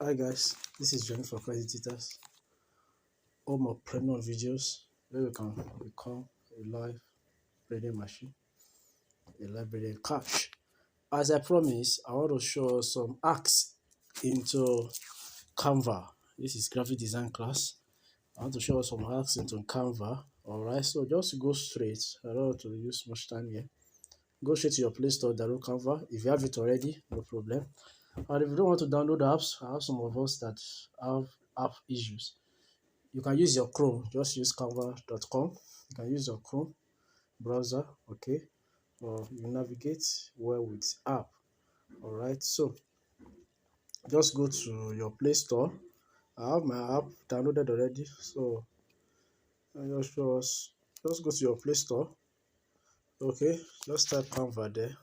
Hi guys, this is Johnny for Credit Tutors. Home of premium videos where we can become a live trading machine, a live trading cash. As I promised, I want to show some hacks into Canva. This is graphic design class. I want to show some hacks into Canva. Alright, so just go straight. I don't want to use much time here. Go straight to your Play Store, download Canva. If you have it already, no problem. And if you don't want to download apps, I have some of us that have app issues. You can use your Chrome, just use canva.com. You can use your Chrome browser, okay, or you navigate well with app. All right, so just go to your Play Store. I have my app downloaded already, so I just go to your Play Store. Okay, just type Canva there.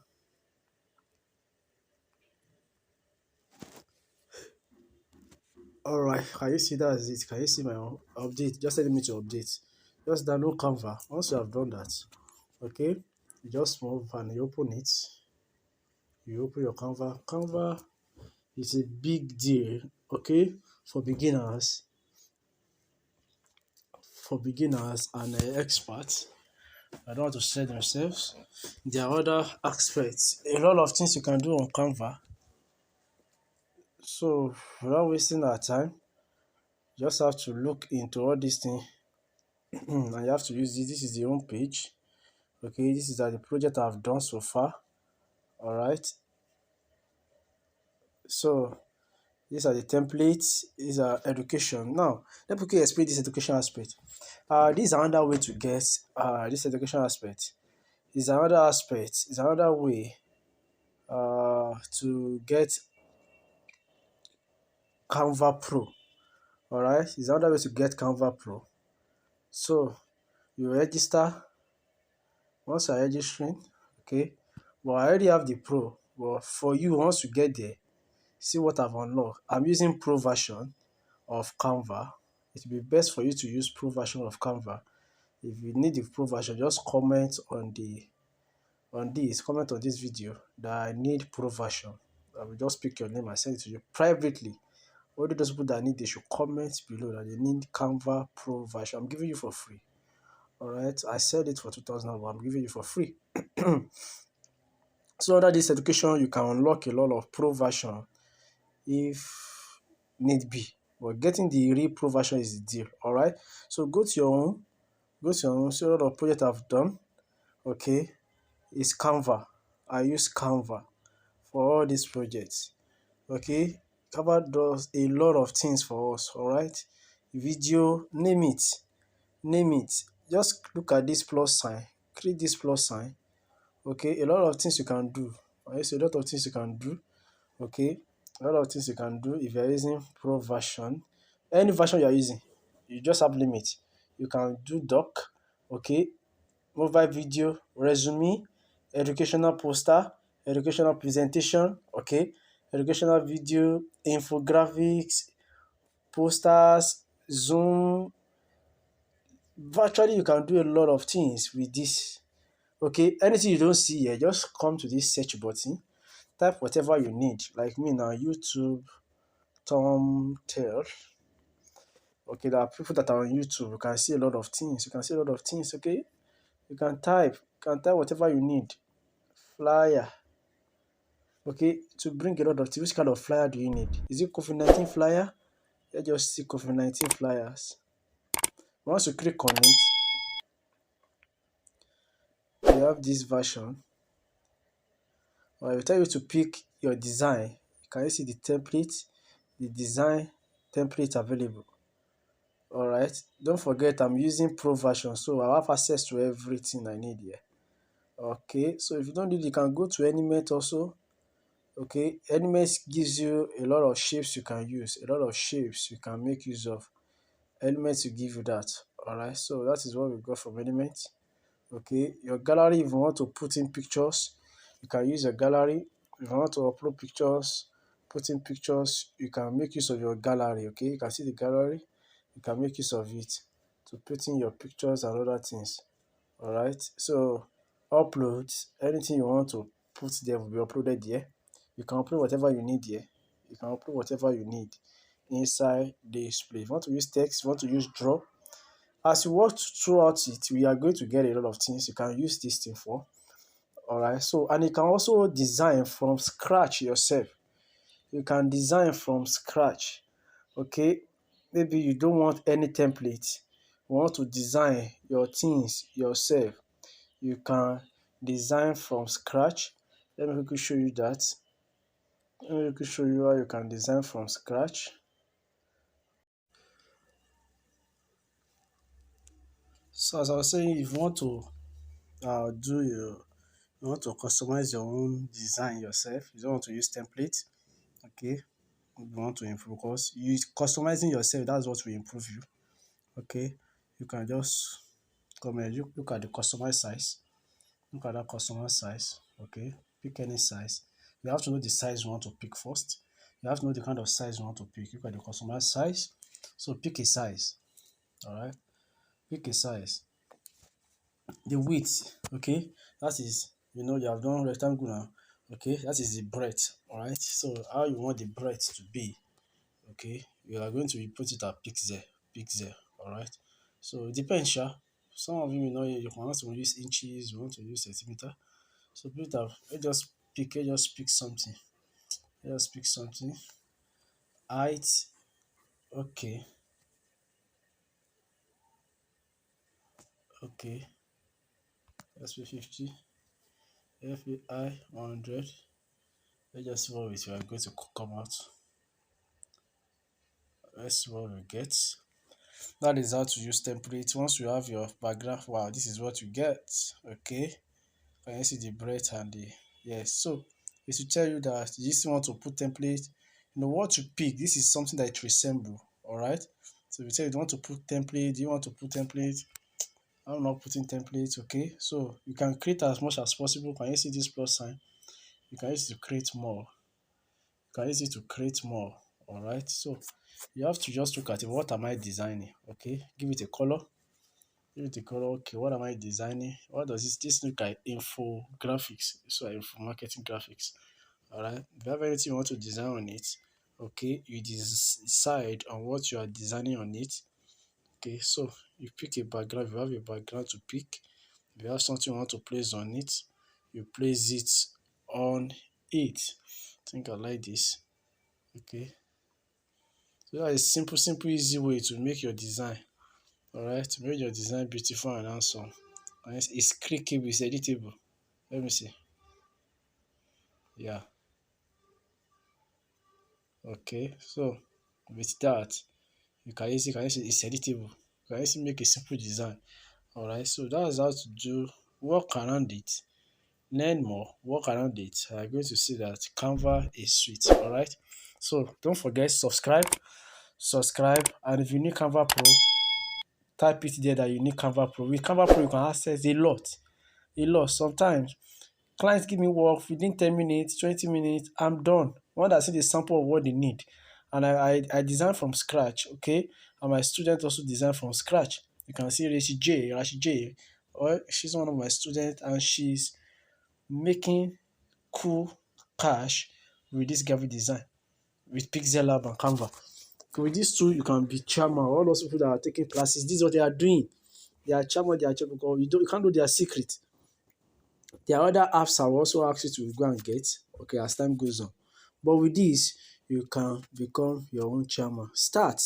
All right, can you see that is it? Can you see my update? Just telling me to update. Just download Canva. Once you have done that, okay, you just move and you open it. You open your Canva. Canva is a big deal, okay, for beginners, and experts. I don't want to say themselves. There are other aspects. A lot of things you can do on Canva. So without wasting our time, you just have to look into all these things and you have to use this. This is the home page. Okay, this is the project I've done so far. All right. So these are the templates. These are education. Now, let me quickly explain this education aspect. This is another way to get this education aspect. Is another aspect. Is another way to get Canva Pro. All right. Is another way to get Canva Pro. So you register. Once you're registering, okay. But I already have the Pro. But for you, once you get there, see what I've unlocked. I'm using Pro version of Canva. It will be best for you to use Pro version of Canva. If you need the Pro version, just comment on this video that I need Pro version. I will just pick your name and send it to you privately. Only those people that need, they should comment below that they need Canva Pro version. I'm giving you for free. All right, I said it for 2000, but I'm giving you for free. So under this education, you can unlock a lot of Pro version if need be. But getting the real Pro version is the deal. All right, so go to your own. See a lot of project I've done. Okay, it's Canva. I use Canva for all these projects. Okay, Canva does a lot of things for us. All right, video, name it. Just look at this plus sign. Click this plus sign. Okay, a lot of things you can do. I say a lot of things you can do. Okay, a lot of things you can do if you are using Pro version. Any version you are using, you just have limit. You can do doc. Okay, mobile video, resume, educational poster, educational presentation, okay, educational video, infographics, posters, Zoom. Virtually, you can do a lot of things with this. Okay, anything you don't see here, just come to this search button, type whatever you need. Like me now, YouTube, thumbnail. Okay, there are people that are on YouTube. You can see a lot of things. Okay, you can type whatever you need. Flyer. Okay, to bring a lot of things. Which kind of flyer do you need? Is it COVID-19 flyer? Let's just see COVID-19 flyers. Once you click on it, you have this version. Or it will tell you to pick your design. Can you see the template? The design template available. Alright, don't forget I'm using Pro version, so I have access to everything I need here. Okay, so if you don't need, you can go to Animate also. Okay, Animate gives you a lot of shapes you can use, a lot of shapes you can make use of. Element will give you that. Alright, so that is what we got from Element. Okay, your gallery, if you want to put in pictures, you can use your gallery. If you want to upload pictures, put in pictures, you can make use of your gallery. Okay, you can see the gallery, you can make use of it to put in your pictures and other things. Alright, so upload anything you want to put there will be uploaded here. You can upload whatever you need here. You can upload whatever you need inside this place. If you want to use text, if you want to use draw. As you work throughout it, we are going to get a lot of things you can use this thing for. All right. So, and you can also design from scratch yourself. You can design from scratch. Okay. Maybe you don't want any template. You want to design your things yourself. You can design from scratch. Let me quickly show you that. Let me quickly show you how you can design from scratch. So as I was saying, if you want to you want to customize your own design yourself, you don't want to use template, okay? You want to improve because you customizing yourself, that's what will improve you. Okay, you can just come here, you look at the customer size, look at that customer size, okay, pick any size. You have to know the size you want to pick first. You have to know the kind of size you want to pick. Look at the customer size. So pick a size. All right, pick a size. The width, okay, that is, you have done rectangle now. Okay, that is the breadth. All right, so how you want the breadth to be. Okay, you are going to put it at pixel. All right, so it depends, sha. Some of you know you want to use inches, you want to use centimeter. So put it up. Let's just pick something. Let's pick something. Height. Okay. Okay. Let's pick 50. FAI 100. Let's just see what we are going to come out. Let's see what we get. That is how to use template. Once you have your background, wow, this is what you get. Okay. Can you see the breadth and the yes? So it will tell you that you still want to put template. You know what to pick. This is something that it resemble. All right. So if you tell you want to put template, do you want to put template? I'm not putting templates. Okay. So you can create as much as possible. Can you see this plus sign? You can use it to create more. You can use it to create more. All right. So you have to just look at it. What am I designing? Okay. Give it a color. Give it a color. Okay, what am I designing? What does this look like? Infographics. So info marketing graphics. All right. If you have anything you want to design on it, okay, you decide on what you are designing on it. Okay, so you pick a background. If you have a background to pick, if you have something you want to place on it, you place it on it. I think I like this. Okay. So that is simple, easy way to make your design. All right, to make your design beautiful and handsome. And it's clickable, it's editable. Let me see. Yeah. Okay. So with that, you can use it's editable. You can easily make a simple design. All right. So that's how to do work around it. Learn more, work around it. I'm going to see that Canva is sweet. All right. So don't forget subscribe, and if you need Canva Pro, type it there that you need Canva Pro. With Canva Pro, you can access a lot. Sometimes clients give me work within 10 minutes, 20 minutes, I'm done. When I see the sample of what they need. And I design from scratch, okay? And my student also design from scratch. You can see Rashi J, or she's one of my students and she's making cool cash with this graphic design, with Pixel Lab and Canva. So with these two, you can be chairman. All those people that are taking classes, this is what they are doing. They are chairman, because you can't do their secret. There are other apps I will also ask you to go and get, okay, as time goes on. But with this, you can become your own chairman. Start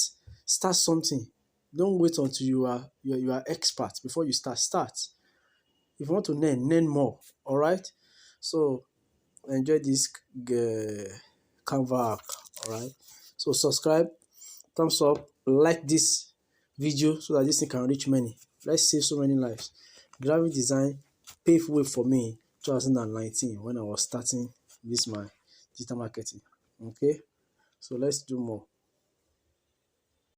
something. Don't wait until you are expert before you start. If you want to learn more. All right. So enjoy this Canva app. All right. So subscribe, thumbs up, like this video so that this thing can reach many. Let's save so many lives. Graphic design paved way for me 2019 when I was starting this my digital marketing. Okay, so let's do more.